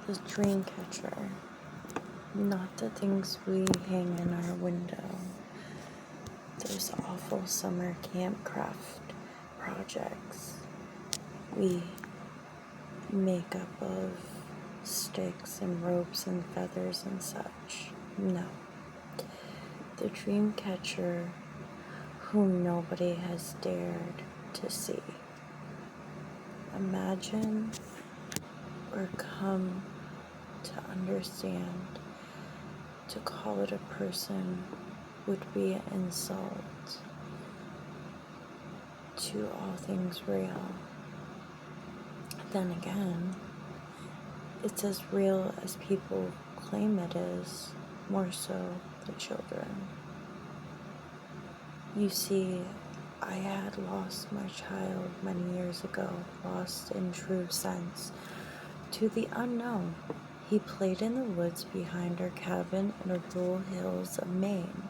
The Dreamcatcher. Not the things we hang in our window. Those awful summer camp craft projects we make up of sticks and ropes and feathers and such. No. The Dreamcatcher whom nobody has dared to see. Imagine or come to understand, to call it a person would be an insult to all things real. Then again, it's as real as people claim it is, more so the children. You see, I had lost my child many years ago, lost in true sense, to the unknown. He played in the woods behind our cabin in the rural hills of Maine.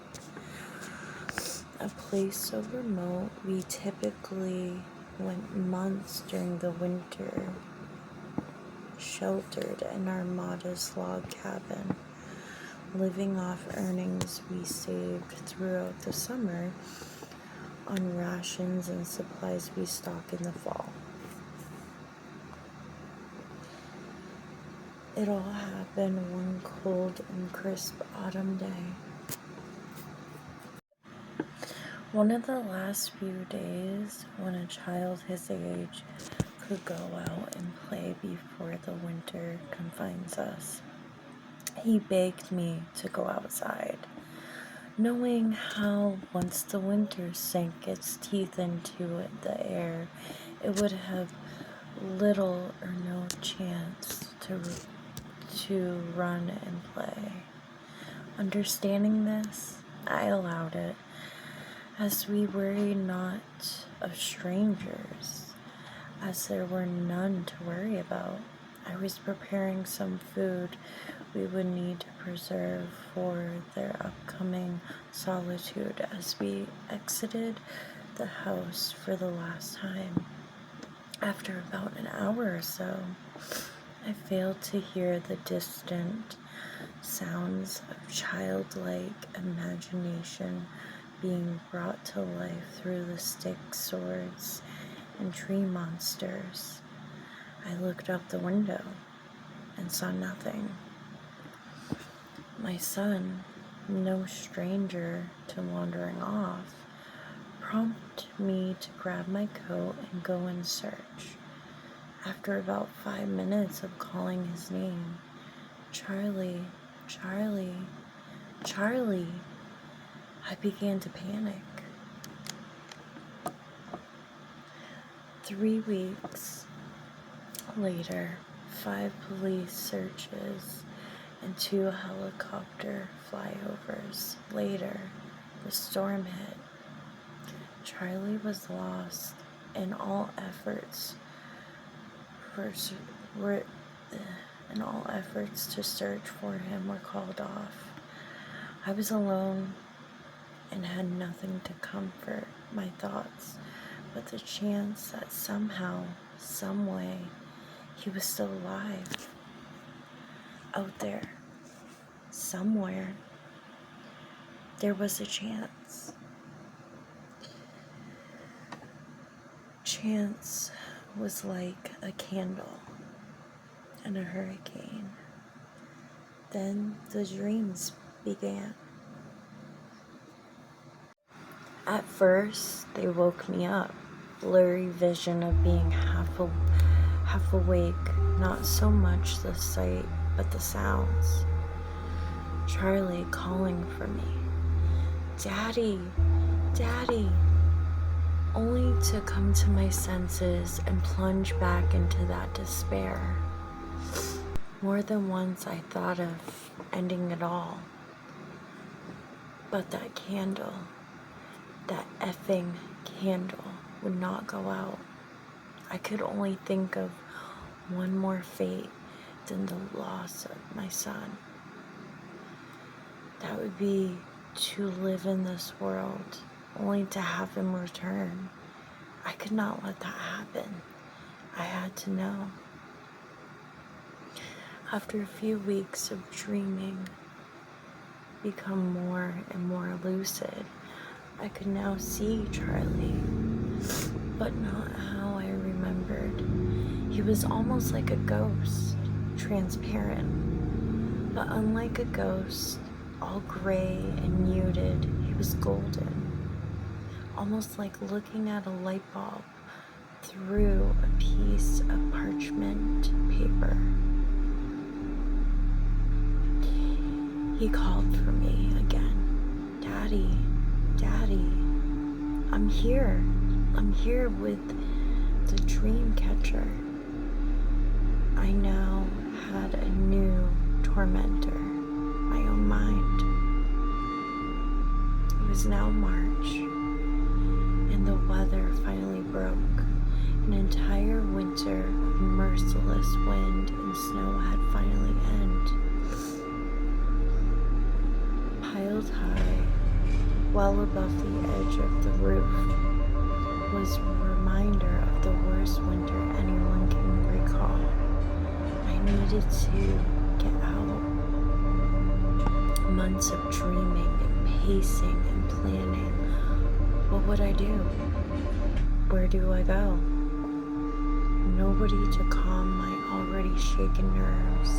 A place so remote we typically went months during the winter, sheltered in our modest log cabin, living off earnings we saved throughout the summer on rations and supplies we stock in the fall. It all happened one cold and crisp autumn day. One of the last few days when a child his age could go out and play before the winter confines us. He begged me to go outside, knowing how once the winter sank its teeth into the air, it would have little or no chance to run and play. Understanding this, I allowed it, as we worried not of strangers, as there were none to worry about. I was preparing some food we would need to preserve for their upcoming solitude as we exited the house for the last time. After about an hour or so, I failed to hear the distant sounds of childlike imagination being brought to life through the sticks, swords, and tree monsters. I looked out the window and saw nothing. My son, no stranger to wandering off, prompted me to grab my coat and go in search. After about 5 minutes of calling his name, Charlie, Charlie, Charlie, I began to panic. 3 weeks later, 5 police searches and 2 helicopter flyovers later, the storm hit. Charlie was lost, and all efforts to search for him were called off. I was alone and had nothing to comfort my thoughts but the chance that somehow, some way, he was still alive. Out there, somewhere, there was a chance. Chance was like a candle in a hurricane. Then the dreams began. At first, they woke me up, blurry vision of being half awake, not so much the sight, but the sounds. Charlie calling for me, Daddy, Daddy, only to come to my senses and plunge back into that despair. More than once I thought of ending it all, but that candle, that effing candle, would not go out. I could only think of one more fate than the loss of my son. That would be to live in this world only to have him return. I could not let that happen. I had to know. After a few weeks of dreaming become more and more lucid, I could now see Charlie, but not how I remembered. He was almost like a ghost, transparent, but unlike a ghost, all gray and muted, he was golden, almost like looking at a light bulb through a piece of parchment paper. He called for me again. Daddy, Daddy, I'm here. I'm here with the Dreamcatcher. I now had a new tormentor, my own mind. It was now March, and the weather finally broke. An entire winter of merciless wind and snow had finally ended. Piled high, well above the edge of the roof, was a reminder of the worst winter anyone can recall. I needed to get out. Months of dreaming and pacing and planning. What would I do? Where do I go? Nobody to calm my already shaken nerves.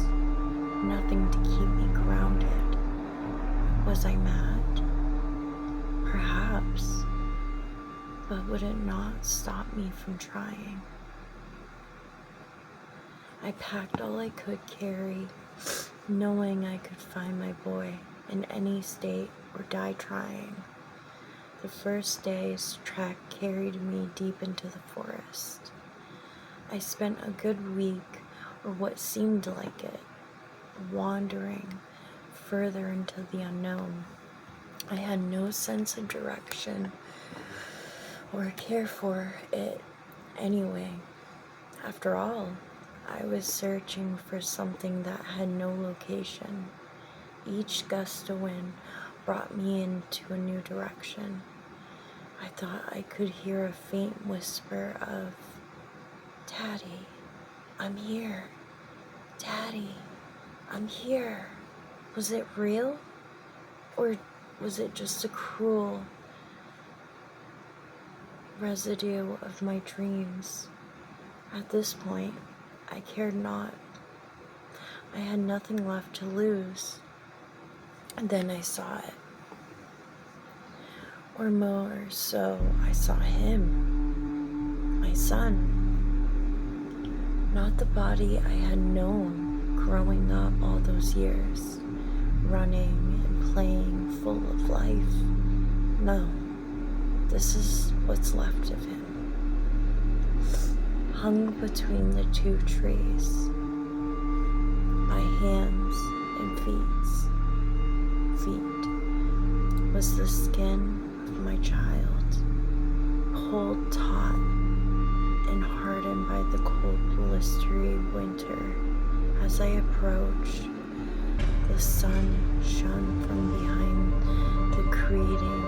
Nothing to keep me grounded. Was I mad? Perhaps. But would it not stop me from trying? I packed all I could carry, knowing I could find my boy in any state or die trying. The first day's trek carried me deep into the forest. I spent a good week, or what seemed like it, wandering further into the unknown. I had no sense of direction or care for it anyway. After all, I was searching for something that had no location. Each gust of wind brought me into a new direction. I thought I could hear a faint whisper of, Daddy, I'm here. Daddy, I'm here. Was it real? Or was it just a cruel residue of my dreams? At this point, I cared not. I had nothing left to lose. And then I saw it. Or more so, I saw him, my son. Not the body I had known growing up all those years, running and playing full of life. No, this is what's left of him. Hung between the two trees, my hands and feet was the skin of my child, pulled taut and hardened by the cold, blistery winter. As I approached, the sun shone from behind, creating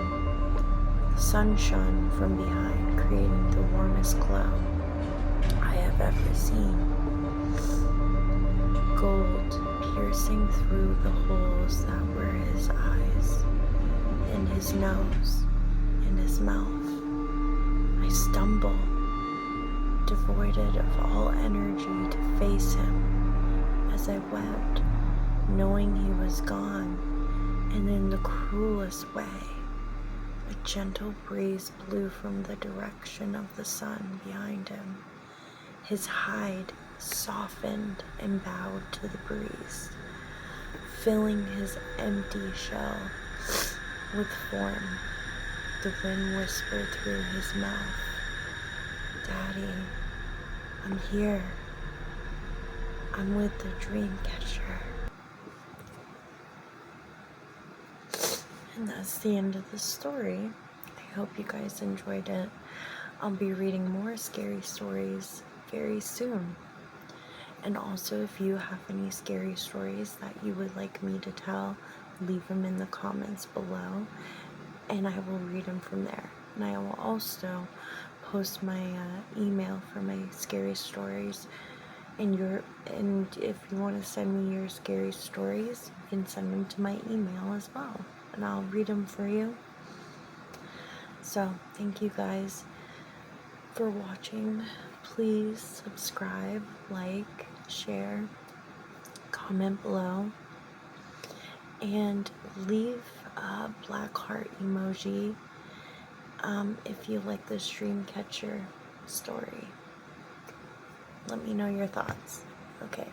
the warmest glow I have ever seen. Gold piercing through the holes that were his eyes, in his nose, in his mouth. I stumbled, devoided of all energy to face him, as I wept, knowing he was gone, and in the cruelest way, a gentle breeze blew from the direction of the sun behind him. His hide softened and bowed to the breeze, filling his empty shell with form. The wind whispered through his mouth, Daddy, I'm here. I'm with the Dreamcatcher. And that's the end of the story. I hope you guys enjoyed it. I'll be reading more scary stories very soon. And also, if you have any scary stories that you would like me to tell, leave them in the comments below, and I will read them from there. And I will also post my email for my scary stories And if you want to send me your scary stories, you can send them to my email as well, and I'll read them for you. So, thank you guys for watching. Please subscribe, like, share, comment below, and leave a black heart emoji if you like this Dreamcatcher story. Let me know your thoughts. Okay.